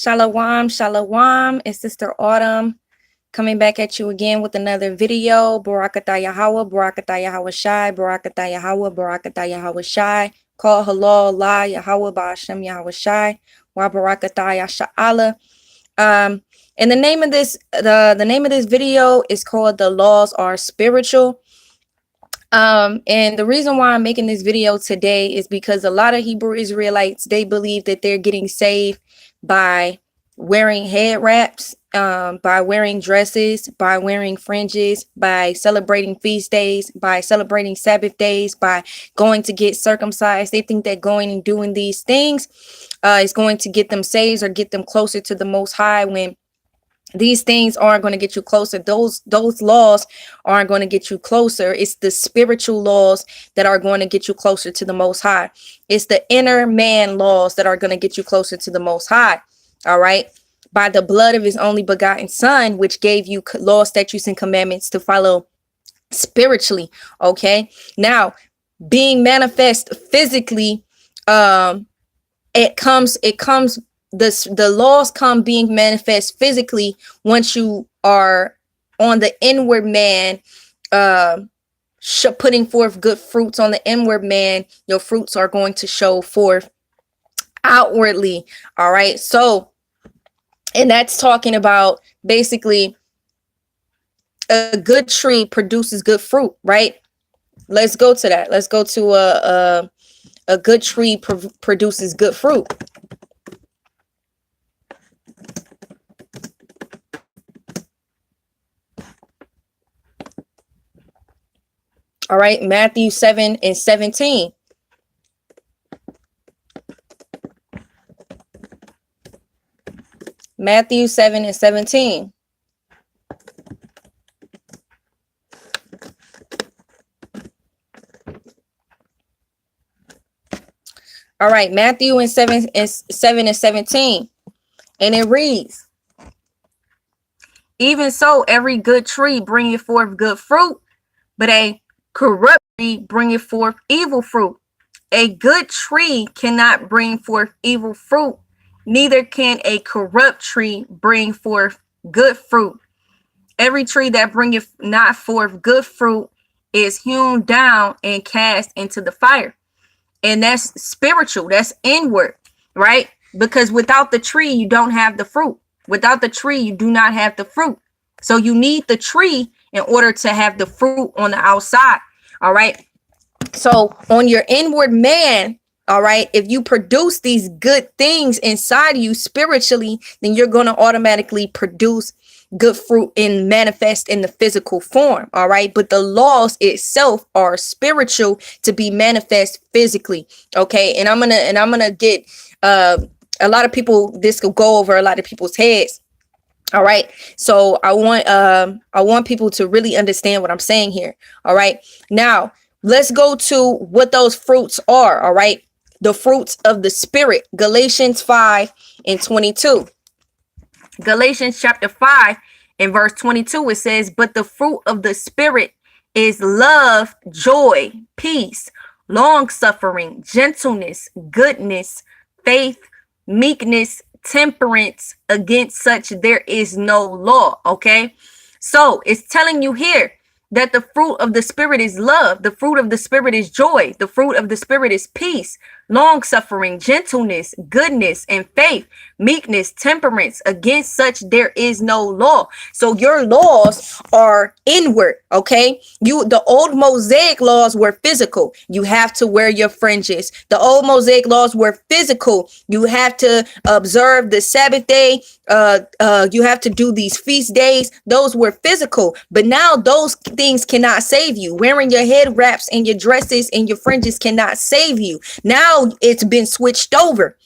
Shalom, shalom. It's Sister Autumn coming back at you again with another video. Barakatah Yahweh, Barakatah Yahweh Shai, Barakatah Yahweh, Barakatah Yahweh Shai. Call halal la Yahweh Ba'ashem Yahweh Shai. Wa Barakatah Yasha'Allah. And the name of this video is called "The Laws Are Spiritual." And the reason why I'm making this video today is because a lot of Hebrew Israelites, they believe that they're getting saved by wearing head wraps, by wearing dresses, by wearing fringes, by celebrating feast days, by celebrating Sabbath days, by going to get circumcised. They think that going and doing these things is going to get them saved or get them closer to the Most High, when these things aren't going to get you closer. Those laws aren't going to get you closer. It's the spiritual laws that are going to get you closer to the Most High. It's the inner man laws that are going to get you closer to the Most High. All right. By the blood of his only begotten Son, which gave you laws, statutes, and commandments to follow spiritually. Okay. Now, being manifest physically, it comes. The laws come being manifest physically once you are on the inward man, putting forth good fruits on the inward man. Your fruits are going to show forth outwardly. All right. So, and that's talking about basically a good tree produces good fruit, right? Let's go to that. Let's go to a good tree produces good fruit. All right, Matthew 7:17. Matthew 7:17. All right, Matthew 7:17. And it reads, "Even so, every good tree bringeth forth good fruit, but a corrupt tree bringeth forth evil fruit. A good tree cannot bring forth evil fruit, neither can a corrupt tree bring forth good fruit. Every tree that bringeth not forth good fruit is hewn down and cast into the fire." And that's spiritual, that's inward, right? Because without the tree, you don't have the fruit. Without the tree, you do not have the fruit. So you need the tree in order to have the fruit on the outside. All right. So on your inward man, all right, if you produce these good things inside you spiritually, then you're going to automatically produce good fruit and manifest in the physical form. All right. But the laws itself are spiritual to be manifest physically. OK, and I'm going to get a lot of people. This could go over a lot of people's heads. All right. So I want people to really understand what I'm saying here. All right. Now, let's go to what those fruits are. All right. The fruits of the Spirit. Galatians 5:22. Galatians chapter 5 and verse 22. It says, "But the fruit of the Spirit is love, joy, peace, long suffering, gentleness, goodness, faith, meekness, temperance. Against such there is no law." Okay, so it's telling you here that the fruit of the Spirit is love, the fruit of the Spirit is joy, the fruit of the Spirit is peace, long suffering, gentleness, goodness, and faith, meekness, temperance. Against such there is no law. So your laws are inward. Okay, the old Mosaic laws were physical. You have to wear your fringes. The old Mosaic laws were physical. You have to observe the Sabbath day. You have to do these feast days. Those were physical. But now those things cannot save you. Wearing your head wraps and your dresses and your fringes cannot save you. Now it's been switched over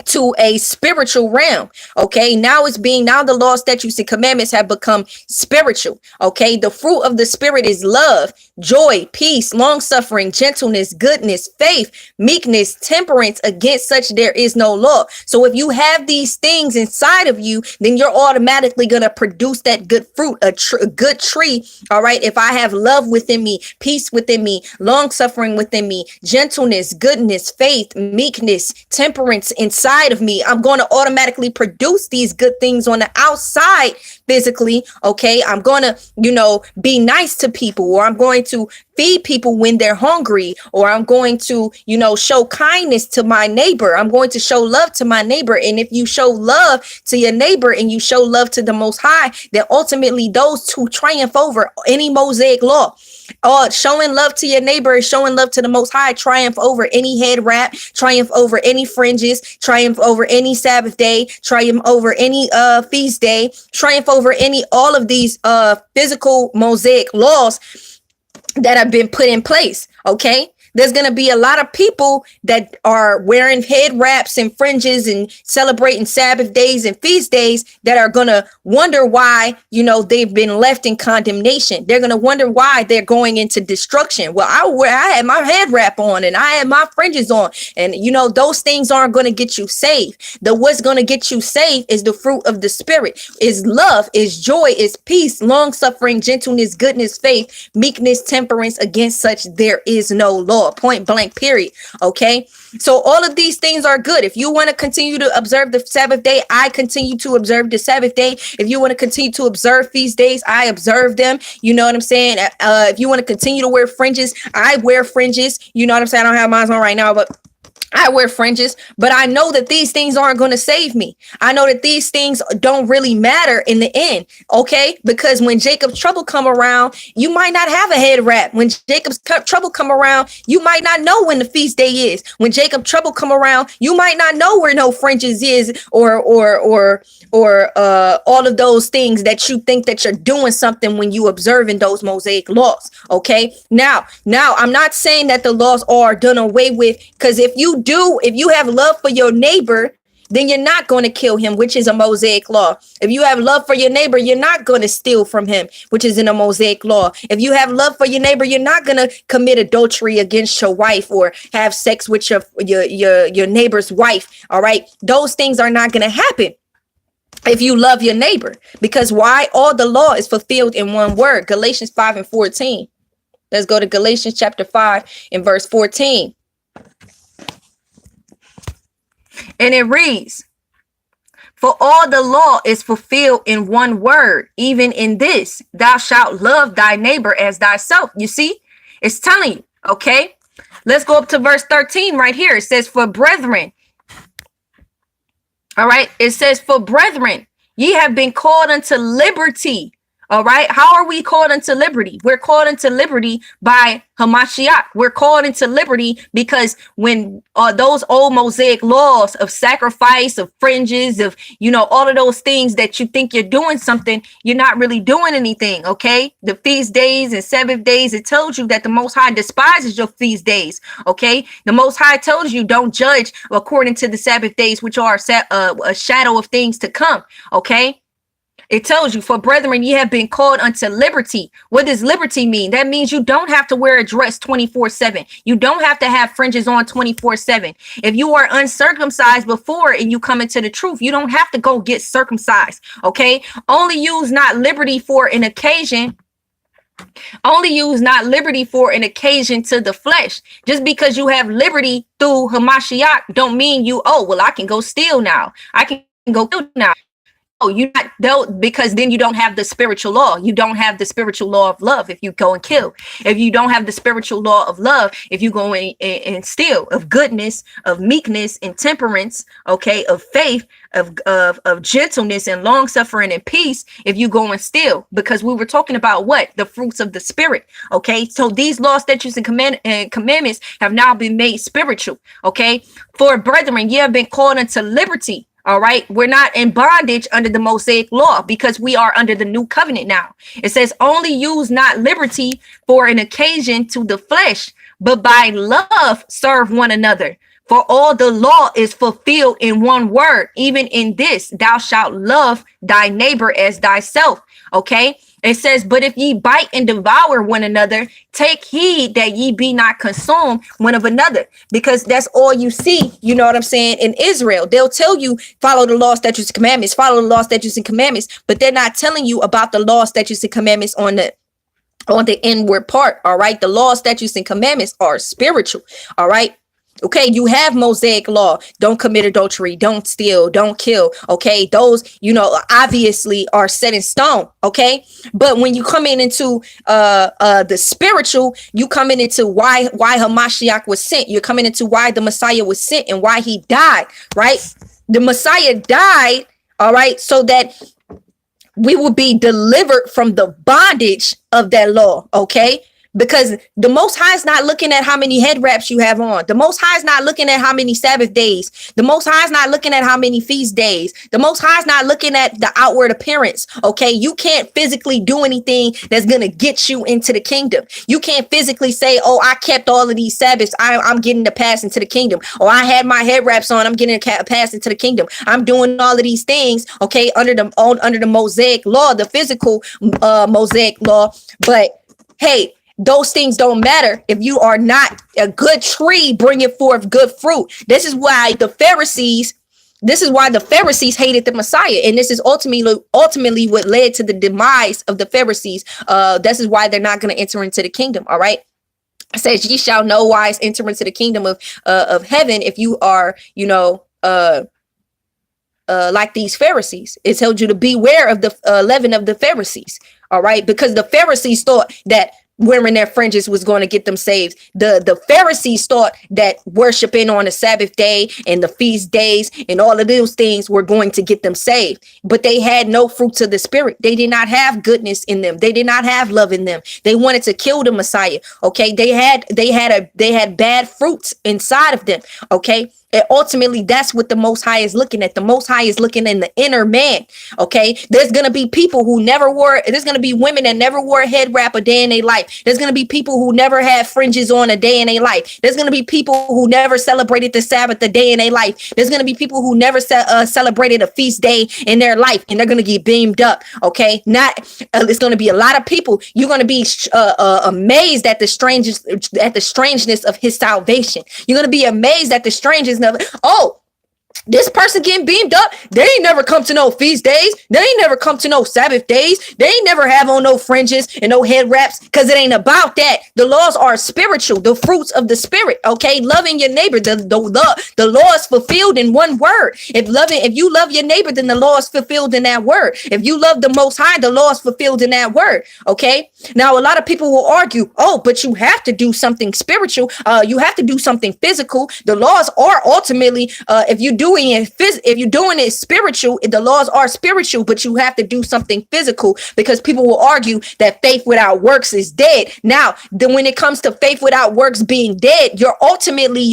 to a spiritual realm. Okay, now the law, statutes, and commandments have become spiritual. Okay, the fruit of the Spirit is love, joy, peace, long suffering, gentleness, goodness, faith, meekness, temperance. Against such there is no law. So if you have these things inside of you, then you're automatically going to produce that good fruit, a good tree. All right, if I have love within me, peace within me, long suffering within me, gentleness, goodness, faith, meekness, temperance inside outside of me. I'm going to automatically produce these good things on the outside physically. Okay. I'm going to, be nice to people, or I'm going to feed people when they're hungry, or I'm going to, show kindness to my neighbor. I'm going to show love to my neighbor. And if you show love to your neighbor and you show love to the Most High, then ultimately those two triumph over any Mosaic law. Showing love to your neighbor, showing love to the Most High, triumph over any head wrap, triumph over any fringes, triumph over any Sabbath day, triumph over any feast day, triumph over all of these physical Mosaic laws that have been put in place. Okay. There's going to be a lot of people that are wearing head wraps and fringes and celebrating Sabbath days and feast days that are going to wonder why, they've been left in condemnation. They're going to wonder why they're going into destruction. Well, I had my head wrap on and I had my fringes on, and those things aren't going to get you saved. What's going to get you saved is the fruit of the Spirit, is love, is joy, is peace, long suffering, gentleness, goodness, faith, meekness, temperance. Against such there is no law. Point blank, period. Okay. So all of these things are good. If you want to continue to observe the Sabbath day, I continue to observe the Sabbath day. If you want to continue to observe feast days, I observe them. You know what I'm saying? If you want to continue to wear fringes, I wear fringes. You know what I'm saying? I don't have mine on right now, but I wear fringes, but I know that these things aren't going to save me. I know that these things don't really matter in the end. Okay. Because when Jacob's trouble come around, you might not have a head wrap. When Jacob's trouble come around, you might not know when the feast day is. When Jacob's trouble come around, you might not know where no fringes is, or all of those things that you think that you're doing something when you observing those Mosaic laws. Okay. Now I'm not saying that the laws are done away with, because if you have love for your neighbor, then you're not going to kill him, which is a Mosaic law. If you have love for your neighbor, you're not going to steal from him, which is in a Mosaic law. If you have love for your neighbor, you're not going to commit adultery against your wife or have sex with your neighbor's wife. All right. Those things are not going to happen if you love your neighbor, because why? All the law is fulfilled in one word. Galatians 5:14. Let's go to Galatians chapter 5 and verse 14. And it reads, for all the law is fulfilled in one word, even in this, thou shalt love thy neighbor as thyself. You see, it's telling you. Okay, let's go up to verse 13 right here. It says, for brethren. All right. It says, for brethren, ye have been called unto liberty. All right. How are we called into liberty? We're called into liberty by Hamashiach. We're called into liberty because when those old Mosaic laws of sacrifice, of fringes, of, all of those things that you think you're doing something, you're not really doing anything. Okay. The feast days and Sabbath days, it tells you that the Most High despises your feast days. Okay. The Most High tells you don't judge according to the Sabbath days, which are a shadow of things to come. Okay. It tells you, for brethren, ye have been called unto liberty. What does liberty mean? That means you don't have to wear a dress 24/7. You don't have to have fringes on 24/7. If you are uncircumcised before and you come into the truth, you don't have to go get circumcised. Okay. Only use not liberty for an occasion. Only use not liberty for an occasion to the flesh. Just because you have liberty through Hamashiach don't mean I can go steal now. I can go kill now. Oh, you not because then you don't have the spiritual law. You don't have the spiritual law of love if you go and kill. If you don't have the spiritual law of love, if you go and steal, of goodness, of meekness and temperance, okay, of faith, of gentleness and long suffering and peace, if you go and steal, because we were talking about what? The fruits of the Spirit. Okay, so these law, statutes, and commandments have now been made spiritual. Okay, for brethren, ye have been called unto liberty. All right. We're not in bondage under the Mosaic law because we are under the new covenant now. It says only use not liberty for an occasion to the flesh, but by love serve one another. For all the law is fulfilled in one word, even in this, thou shalt love thy neighbor as thyself. Okay. It says, but if ye bite and devour one another, take heed that ye be not consumed one of another, because that's all you see. You know what I'm saying? In Israel, they'll tell you, follow the law, statutes, and commandments, follow the law, statutes, and commandments, but they're not telling you about the law, statutes, and commandments on the inward part. All right. The law, statutes, and commandments are spiritual. All right. Okay, you have Mosaic law. Don't commit adultery, don't steal, don't kill. Okay, those, obviously are set in stone. Okay, but when you come into the spiritual, you coming into why Hamashiach was sent. You're coming into why the Messiah was sent and why he died, right? The Messiah died, all right, so that we will be delivered from the bondage of that law. Okay, because the Most High is not looking at how many head wraps you have on. The Most High is not looking at how many Sabbath days. The Most High is not looking at how many feast days. The Most High is not looking at the outward appearance. Okay, you can't physically do anything that's gonna get you into the kingdom. You can't physically say, "Oh, I kept all of these Sabbaths. I'm getting the pass into the kingdom." Or I had my head wraps on. I'm getting a pass into the kingdom. I'm doing all of these things. Okay, under the Mosaic law, the physical Mosaic law. But hey, those things don't matter if you are not a good tree bringing forth good fruit. This is why the Pharisees hated the Messiah, and this is ultimately what led to the demise of the Pharisees. This is why they're not going to enter into the kingdom. All right. It says, "Ye shall no wise enter into the kingdom of heaven if you are, like these Pharisees." It tells you to beware of the leaven of the Pharisees. All right, because the Pharisees thought that wearing their fringes was going to get them saved. The Pharisees thought that worshiping on the Sabbath day and the feast days and all of those things were going to get them saved, but they had no fruits of the spirit. They did not have goodness in them. They did not have love in them. They wanted to kill the Messiah. Okay, they had bad fruits inside of them. Okay. And ultimately, that's what the Most High is looking at. The Most High is looking in the inner man. Okay, there's gonna be people who never wore. There's gonna be women that never wore a head wrap a day in their life. There's gonna be people who never had fringes on a day in their life. There's gonna be people who never celebrated the Sabbath a day in their life. There's gonna be people who never celebrated a feast day in their life, and they're gonna get beamed up. Okay, it's gonna be a lot of people. You're gonna be amazed at the strangeness of his salvation. You're gonna be amazed at the strangeness of, oh, this person getting beamed up, they ain't never come to no feast days. They ain't never come to no Sabbath days. They ain't never have on no fringes and no head wraps, because it ain't about that. The laws are spiritual, the fruits of the spirit. Okay, loving your neighbor, the law is fulfilled in one word. If you love your neighbor, then the law is fulfilled in that word. If you love the Most High, the law is fulfilled in that word. Okay, now a lot of people will argue, oh, but you have to do something spiritual. You have to do something physical. The laws are ultimately, if you're doing it spiritual, the laws are spiritual, but you have to do something physical, because people will argue that faith without works is dead. Now, then when it comes to faith without works being dead, your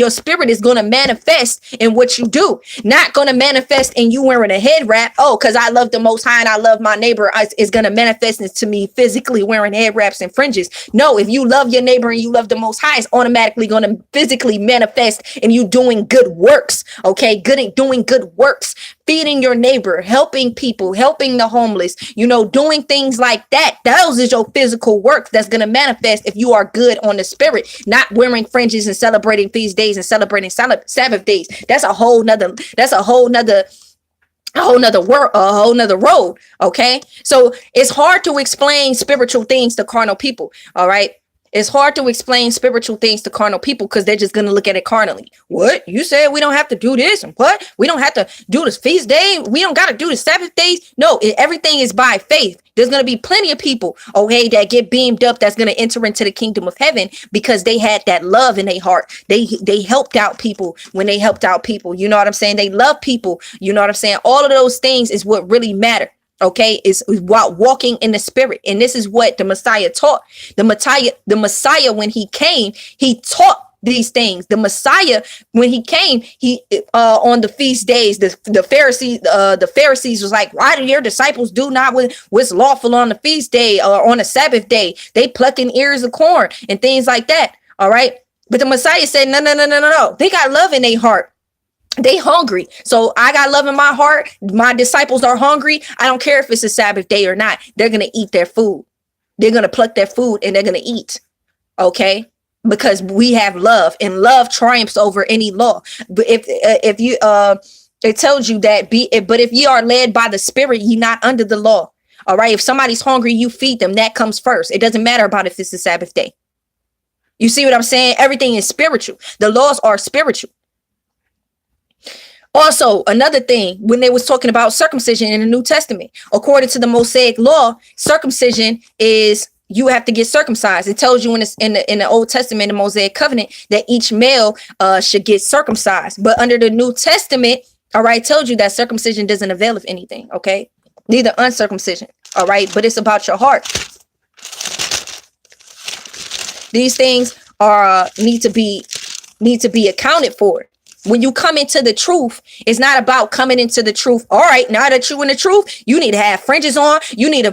spirit is going to manifest in what you do, not going to manifest in you wearing a head wrap. Oh, because I love the Most High and I love my neighbor, is going to manifest into me physically wearing head wraps and fringes. No, if you love your neighbor and you love the Most High, it's automatically going to physically manifest in you doing good works. Okay, doing good works, feeding your neighbor, helping people, helping the homeless, doing things like that. Those is your physical work that's going to manifest if you are good on the spirit, not wearing fringes and celebrating feast days and celebrating Sabbath days. That's a whole nother road. Okay, so it's hard to explain spiritual things to carnal people. All right, it's hard to explain spiritual things to carnal people because they're just going to look at it carnally. What? You said we don't have to do this, and what? We don't have to do this feast day. We don't got to do the Sabbath days. No, everything is by faith. There's going to be plenty of people, okay, that get beamed up, that's going to enter into the kingdom of heaven because they had that love in their heart. They helped out people when they helped out people. You know what I'm saying? They love people. You know what I'm saying? All of those things is what really matter. Okay, is while walking in the spirit. And this is what the Messiah taught. The Messiah, when he came, he taught these things. The Messiah, when he came, he on the feast days, the Pharisees was like, why do your disciples do not what's lawful on the feast day or on a Sabbath day? They plucking ears of corn and things like that. All right. But the Messiah said, no. They got love in their heart. They hungry. So I got love in my heart. My disciples are hungry. I don't care if it's a Sabbath day or not. They're going to eat their food. They're going to pluck their food and they're going to eat. Okay. Because we have love, and love triumphs over any law. But if you, it tells you that but if you are led by the spirit, you're not under the law. All right. If somebody's hungry, you feed them. That comes first. It doesn't matter about if it's a Sabbath day. You see what I'm saying? Everything is spiritual. The laws are spiritual. Also, another thing, when they was talking about circumcision in the New Testament, according to the Mosaic law, circumcision is you have to get circumcised. It tells you in the Old Testament, the Mosaic covenant, that each male should get circumcised. But under the New Testament, all right, tells you that circumcision doesn't avail of anything. Okay, neither uncircumcision. All right, but it's about your heart. These things are need to be accounted for. When you come into the truth, it's not about coming into the truth. All right, now that you're in the truth, you need to have fringes on. You need to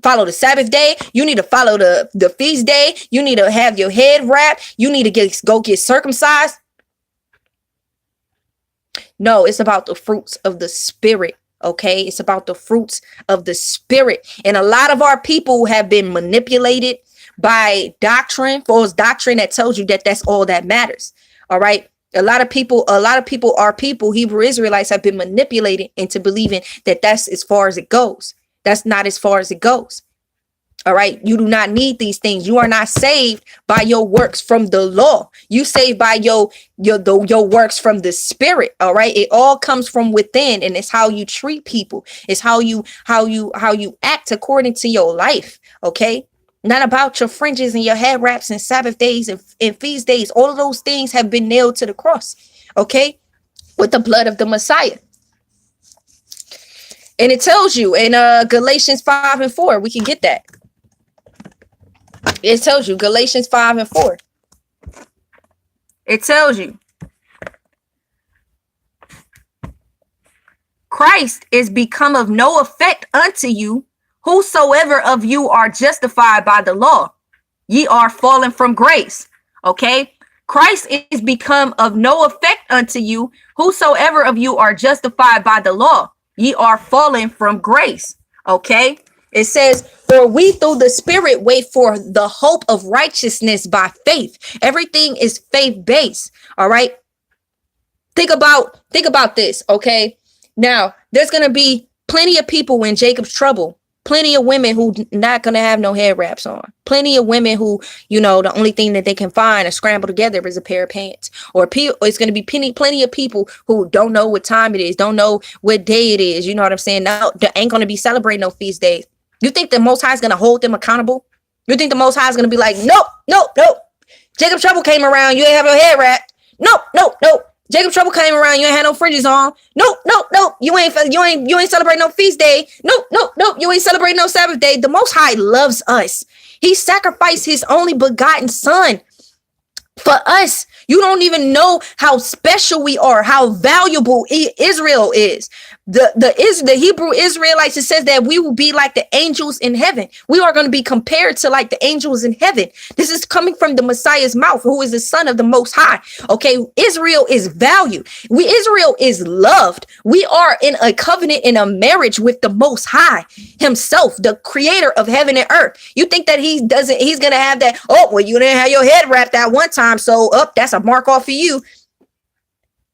follow the Sabbath day. You need to follow the feast day. You need to have your head wrapped. You need to go get circumcised. No, it's about the fruits of the spirit. Okay, it's about the fruits of the spirit. And a lot of our people have been manipulated by doctrine, false doctrine that tells you that that's all that matters. All right. A lot of people, Hebrew Israelites have been manipulated into believing that that's as far as it goes. That's not as far as it goes. All right. You do not need these things. You are not saved by your works from the law. You saved by your works from the spirit. All right. It all comes from within, and it's how you treat people. It's how you act according to your life. Okay. Not about your fringes and your head wraps and Sabbath days and feast days. All of those things have been nailed to the cross, okay, with the blood of the Messiah. And it tells you in Galatians 5:4, we can get that. It tells you, Galatians 5:4. It tells you Christ is become of no effect unto you. Whosoever of you are justified by the law, ye are fallen from grace. Okay. Christ is become of no effect unto you. Whosoever of you are justified by the law, ye are fallen from grace. Okay. It says, for we through the spirit wait for the hope of righteousness by faith. Everything is faith based. All right. Think about this. Okay. Now there's going to be plenty of people in Jacob's trouble. Plenty of women who not going to have no head wraps on. Plenty of women who, the only thing that they can find and scramble together is a pair of pants. Or it's going to be plenty of people who don't know what time it is, don't know what day it is. You know what I'm saying? Now, they ain't going to be celebrating no feast days. You think the Most High is going to hold them accountable? You think the Most High is going to be like, nope. Jacob Trouble came around. You ain't have your head wrapped. Nope. Jacob Trouble came around. You ain't had no fringes on. Nope. You ain't celebrating no feast day. Nope. You ain't celebrating no Sabbath day. The Most High loves us. He sacrificed his only begotten son for us. You don't even know how special we are, how valuable Israel is. The Hebrew Israelites, it says that we will be like the angels in heaven. We are going to be compared to like the angels in heaven. This is coming from the Messiah's mouth, who is the son of the Most High. Okay, Israel is valued. Israel is loved. We are in a covenant, in a marriage with the Most High himself, the creator of heaven and earth. You think that he's going to have that, oh, well, you didn't have your head wrapped that one time, so that's a mark off for you.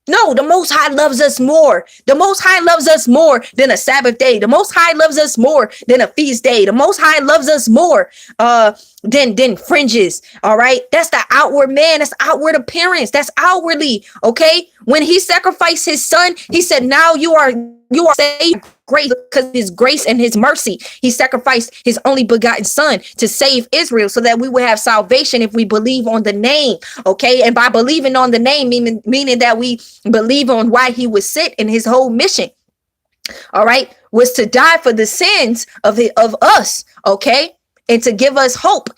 No, the Most High loves us more. The Most High loves us more than a Sabbath day. The Most High loves us more than a feast day. The Most High loves us more than fringes. All right. That's the outward man. That's outward appearance. That's outwardly. Okay. When he sacrificed his son, he said, now you are saved grace, because of his grace and his mercy. He sacrificed his only begotten son to save Israel so that we would have salvation if we believe on the name. Okay. And by believing on the name, meaning that we believe on why he was sent, and his whole mission, all right, was to die for the sins of us. Okay. And to give us hope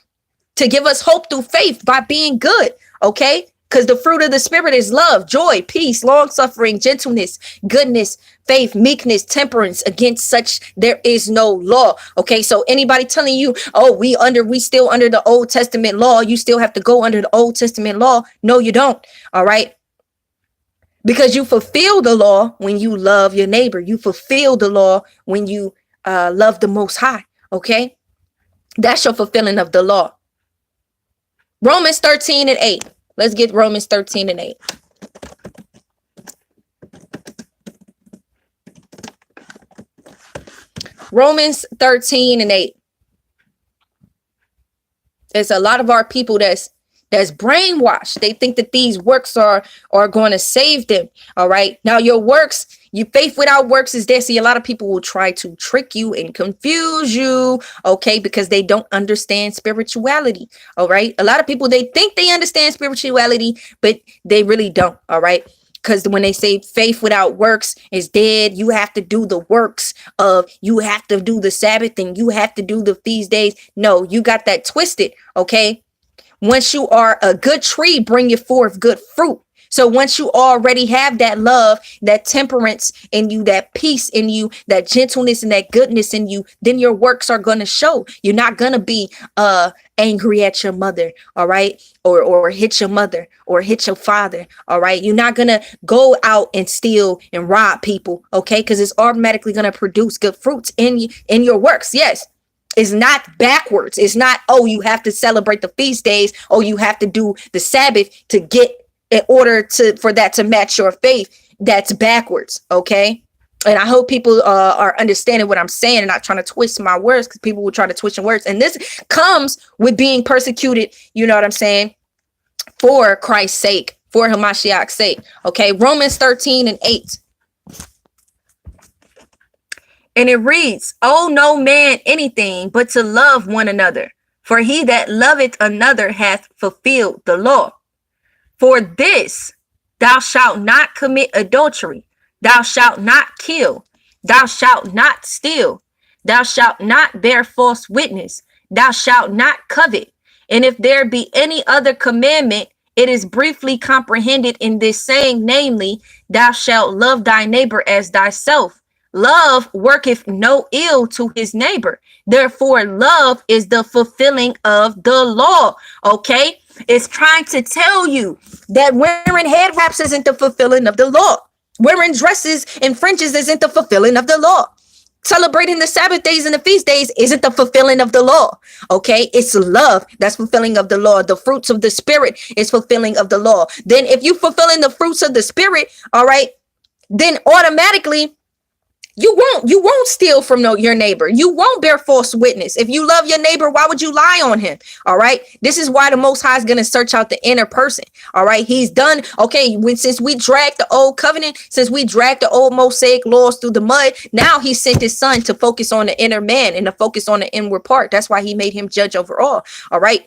through faith by being good. Okay. Because the fruit of the spirit is love, joy, peace, long suffering, gentleness, goodness, faith, meekness, temperance. Against such there is no law. Okay, so anybody telling you, oh, we still under the Old Testament law, you still have to go under the Old Testament law. No, you don't. All right. Because you fulfill the law when you love your neighbor. You fulfill the law when you love the Most High. Okay, that's your fulfilling of the law. Romans 13:8. Let's get Romans 13:8. Romans 13:8. It's a lot of our people that's brainwashed. They think that these works are going to save them. All right. Now your works, your faith without works is there. See, a lot of people will try to trick you and confuse you. Okay, because they don't understand spirituality. All right. A lot of people, they think they understand spirituality, but they really don't. All right. Because when they say faith without works is dead, you have to do the works of, you have to do the Sabbath and you have to do the feast days. No, you got that twisted. Okay. Once you are a good tree, bring you forth good fruit. So once you already have that love, that temperance in you, that peace in you, that gentleness and that goodness in you, then your works are going to show. You're not going to be angry at your mother, all right? Or hit your mother or hit your father, all right? You're not going to go out and steal and rob people, okay? Because it's automatically going to produce good fruits in your works. Yes. It's not backwards. It's not, oh, you have to celebrate the feast days. Oh, you have to do the Sabbath to get in order for that to match your faith. That's backwards. Okay. And I hope people are understanding what I'm saying and not trying to twist my words, because people will try to twist your words. And this comes with being persecuted. You know what I'm saying? For Christ's sake, for Hamashiach's sake. Okay. Romans 13:8. And it reads, owe no man anything but to love one another. For he that loveth another hath fulfilled the law. For this, thou shalt not commit adultery. Thou shalt not kill. Thou shalt not steal. Thou shalt not bear false witness. Thou shalt not covet. And if there be any other commandment, it is briefly comprehended in this saying, namely, thou shalt love thy neighbor as thyself. Love worketh no ill to his neighbor. Therefore, love is the fulfilling of the law. Okay? It's trying to tell you that wearing head wraps isn't the fulfilling of the law. Wearing dresses and fringes isn't the fulfilling of the law. Celebrating the Sabbath days and the feast days isn't the fulfilling of the law. Okay? It's love that's fulfilling of the law. The fruits of the Spirit is fulfilling of the law. Then if you fulfilling the fruits of the Spirit, all right, then automatically you won't steal from your neighbor. You won't bear false witness. If you love your neighbor, why would you lie on him? All right. This is why the Most High is going to search out the inner person. All right. He's done. Okay. Since we dragged the old covenant, since we dragged the old Mosaic laws through the mud, now he sent his son to focus on the inner man and to focus on the inward part. That's why he made him judge over all. All right.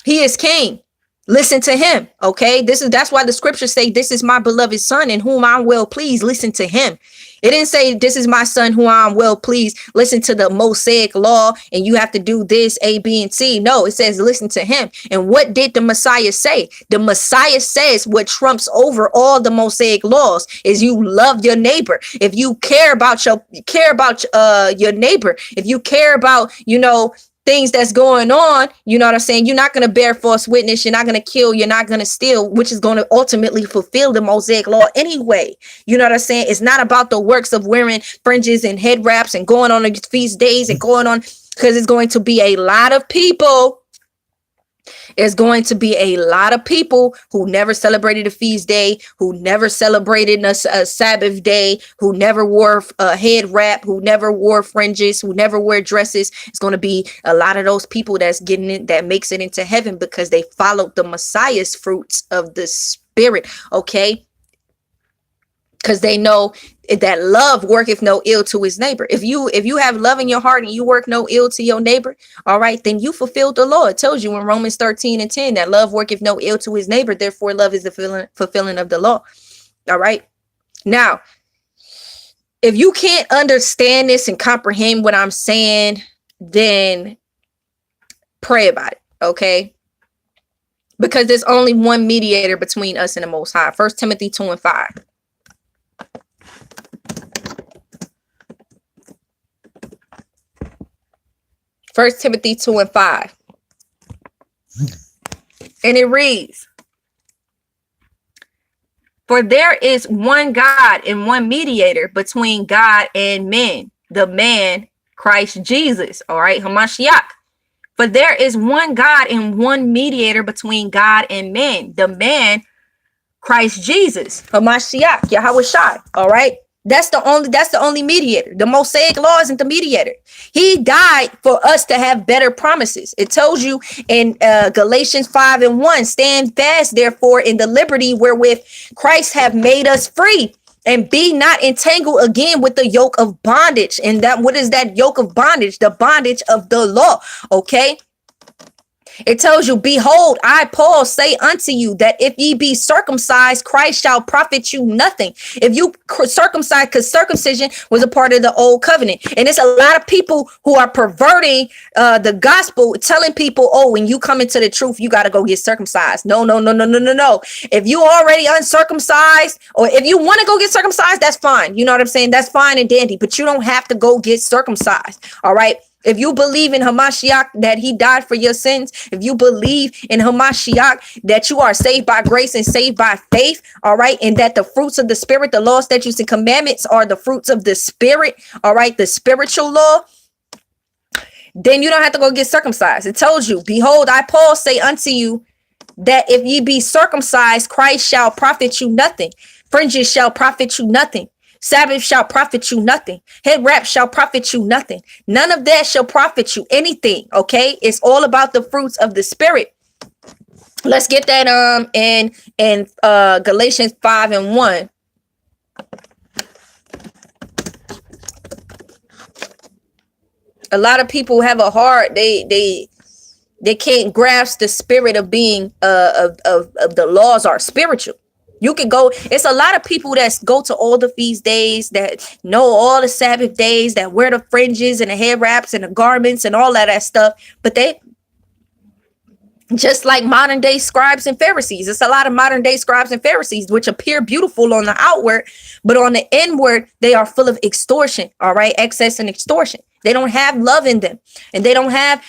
He is king. Listen to him. Okay. That's why the scriptures say, this is my beloved son in whom I'm well pleased. Listen to him. It didn't say, this is my son who I'm well pleased. Listen to the Mosaic law and you have to do this, A, B, and C. No, it says, listen to him. And what did the Messiah say? The Messiah says what trumps over all the Mosaic laws is you love your neighbor. If you care about your neighbor, if you care about, things that's going on, you know what I'm saying? You're not going to bear false witness. You're not going to kill. You're not going to steal, which is going to ultimately fulfill the Mosaic law anyway. You know what I'm saying? It's not about the works of wearing fringes and head wraps and going on the feast days and going on, because it's going to be a lot of people. There's going to be a lot of people who never celebrated a feast day, who never celebrated a Sabbath day, who never wore a head wrap, who never wore fringes, who never wear dresses. It's going to be a lot of those people that makes it into heaven because they followed the Messiah's fruits of the Spirit. Okay. Because they know that love worketh no ill to his neighbor. If you have love in your heart and you work no ill to your neighbor, all right, then you fulfilled the law. It tells you in Romans 13:10 that love worketh no ill to his neighbor. Therefore, love is the fulfilling of the law. All right. Now, if you can't understand this and comprehend what I'm saying, then pray about it. Okay. Because there's only one mediator between us and the Most High. 1 Timothy 2:5. 1 Timothy 2:5. And it reads, for there is one God and one mediator between God and men, the man Christ Jesus. All right, Hamashiach. For there is one God and one mediator between God and men, the man Christ Jesus, Hamashiach, Yahweh Shai. All right. That's the only mediator. The Mosaic law isn't the mediator. He died for us to have better promises. It tells you in Galatians 5:1, stand fast, therefore, in the liberty wherewith Christ have made us free, and be not entangled again with the yoke of bondage. And that, what is that yoke of bondage? The bondage of the law. Okay. It tells you, behold, I, Paul, say unto you that if ye be circumcised, Christ shall profit you nothing. If you circumcised, because circumcision was a part of the old covenant. And it's a lot of people who are perverting the gospel, telling people, oh, when you come into the truth, you got to go get circumcised. No, no, no, no, no, no, no. If you already uncircumcised, or if you want to go get circumcised, that's fine. You know what I'm saying? That's fine and dandy, but you don't have to go get circumcised. All right. If you believe in Hamashiach, that he died for your sins, if you believe in Hamashiach, that you are saved by grace and saved by faith, all right, and that the fruits of the spirit, the laws, statutes, and commandments are the fruits of the spirit, all right, the spiritual law, then you don't have to go get circumcised. It tells you, behold, I, Paul, say unto you that if ye be circumcised, Christ shall profit you nothing. Fringes shall profit you nothing. Sabbath shall profit you nothing. Head wrap shall profit you nothing. None of that shall profit you anything. Okay. It's all about the fruits of the spirit. Let's get that in Galatians 5:1. A lot of people have a hard, they can't grasp the spirit of being of the laws are spiritual. You can go, it's a lot of people that go to all the feast days, that know all the Sabbath days, that wear the fringes and the hair wraps and the garments and all of that stuff. But they, just like modern day scribes and Pharisees, it's a lot of modern day scribes and Pharisees, which appear beautiful on the outward, but on the inward, they are full of extortion. All right. Excess and extortion. They don't have love in them, and they don't have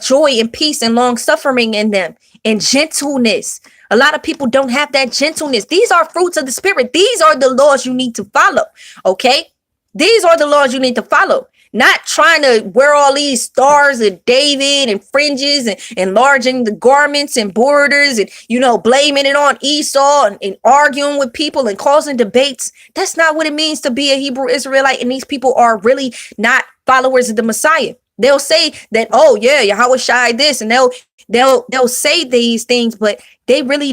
joy and peace and long suffering in them, and gentleness. A lot of people don't have that gentleness. These are fruits of the spirit. These are the laws you need to follow. Okay. These are the laws you need to follow. Not trying to wear all these stars of David and fringes and enlarging the garments and borders and, you know, blaming it on Esau and arguing with people and causing debates. That's not what it means to be a Hebrew Israelite. And these people are really not followers of the Messiah. They'll say that, oh yeah, Yahweh Shai this, and they'll say these things, but they really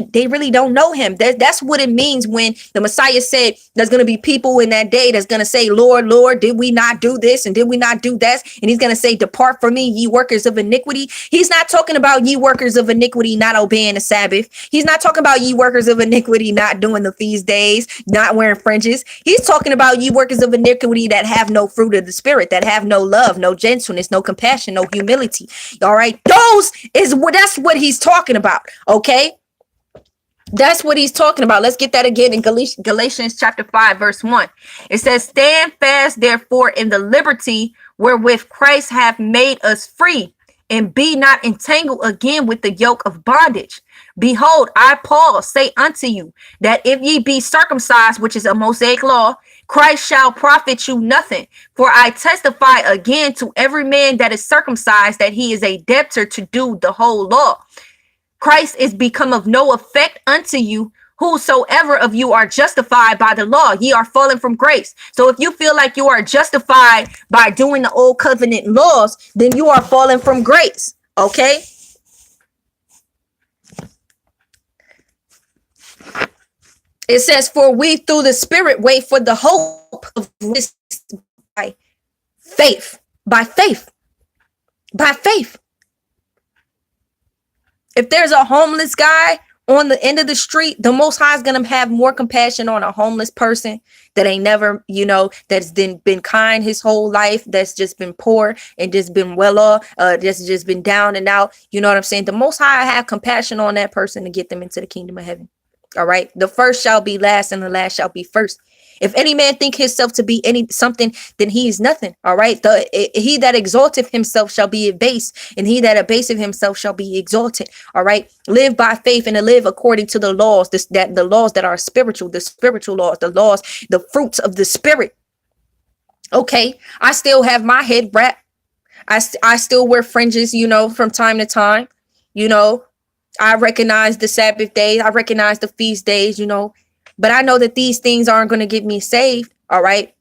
don't know him. That's what it means when the Messiah said there's going to be people in that day that's going to say, Lord, Lord, did we not do this? And did we not do that? And he's going to say, depart from me, ye workers of iniquity. He's not talking about ye workers of iniquity not obeying the Sabbath. He's not talking about ye workers of iniquity not doing the feast days, not wearing fringes. He's talking about ye workers of iniquity that have no fruit of the spirit, that have no love, no gentleness, no compassion, no humility. All right. That's what he's talking about. Okay. That's what he's talking about. Let's get that again in Galatians chapter 5, verse 1. It says, stand fast, therefore, in the liberty wherewith Christ hath made us free, and be not entangled again with the yoke of bondage. Behold, I, Paul, say unto you that if ye be circumcised, which is a Mosaic law, Christ shall profit you nothing. For I testify again to every man that is circumcised that he is a debtor to do the whole law. Christ is become of no effect unto you. Whosoever of you are justified by the law, ye are fallen from grace. So if you feel like you are justified by doing the old covenant laws, then you are fallen from grace. Okay. It says, for we through the spirit wait for the hope of this by faith, by faith, by faith. If there's a homeless guy on the end of the street, the Most High is going to have more compassion on a homeless person that ain't never, that's been kind his whole life, that's just been poor and just been well off, that's just been down and out. You know what I'm saying? The Most High have compassion on that person to get them into the kingdom of heaven. All right. The first shall be last and the last shall be first. If any man think himself to be something, then he is nothing. All right. He that exalteth himself shall be abased, and he that abaseth himself shall be exalted. All right. Live by faith and to live according to the laws, the laws that are spiritual, the spiritual laws, the fruits of the spirit. Okay. I still have my head wrap. I still wear fringes, from time to time. I recognize the Sabbath days. I recognize the feast days, But I know that these things aren't going to get me saved. All right.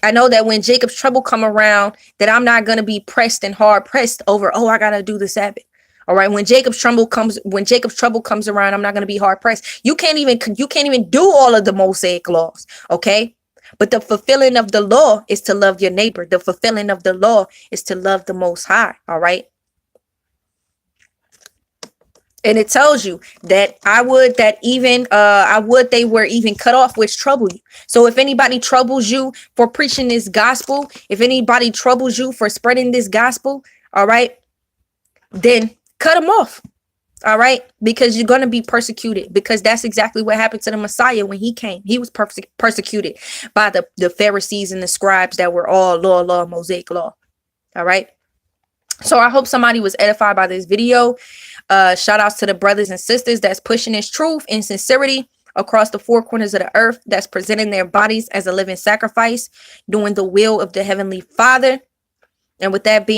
I know that when Jacob's trouble come around, that I'm not going to be pressed and hard pressed over, oh, I got to do the Sabbath. All right. When Jacob's trouble comes around, I'm not going to be hard pressed. You can't even do all of the Mosaic laws. Okay. But the fulfilling of the law is to love your neighbor. The fulfilling of the law is to love the Most High. All right. And it tells you that they were even cut off, which trouble you. So if anybody troubles you for preaching this gospel, if anybody troubles you for spreading this gospel, all right, then cut them off. All right, because you're going to be persecuted, because that's exactly what happened to the Messiah when he came. He was persecuted by the Pharisees and the scribes that were all law, Mosaic law. All right. So I hope somebody was edified by this video. Shout outs to the brothers and sisters that's pushing this truth in sincerity across the four corners of the earth, that's presenting their bodies as a living sacrifice, doing the will of the Heavenly Father. And with that being